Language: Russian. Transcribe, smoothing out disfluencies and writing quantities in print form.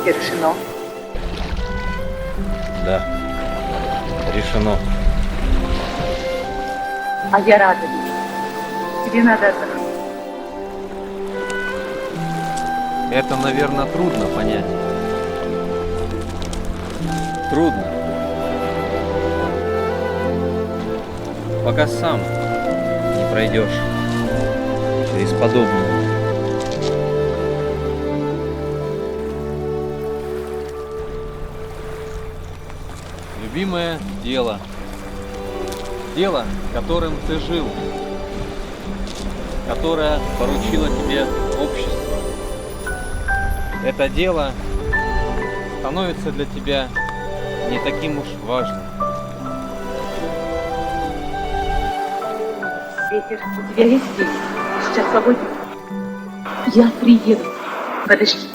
Решено. Да, решено. А я рада. Тебе надо отдохнуть. Это, наверное, трудно понять. Трудно. Пока сам не пройдешь через подобное. Любимое дело. Дело, которым ты жил. Которое поручило тебе общество. Это дело становится для тебя не таким уж важным. Ветер, у тебя есть деньги? Сейчас свободен. Я приеду. Подожди.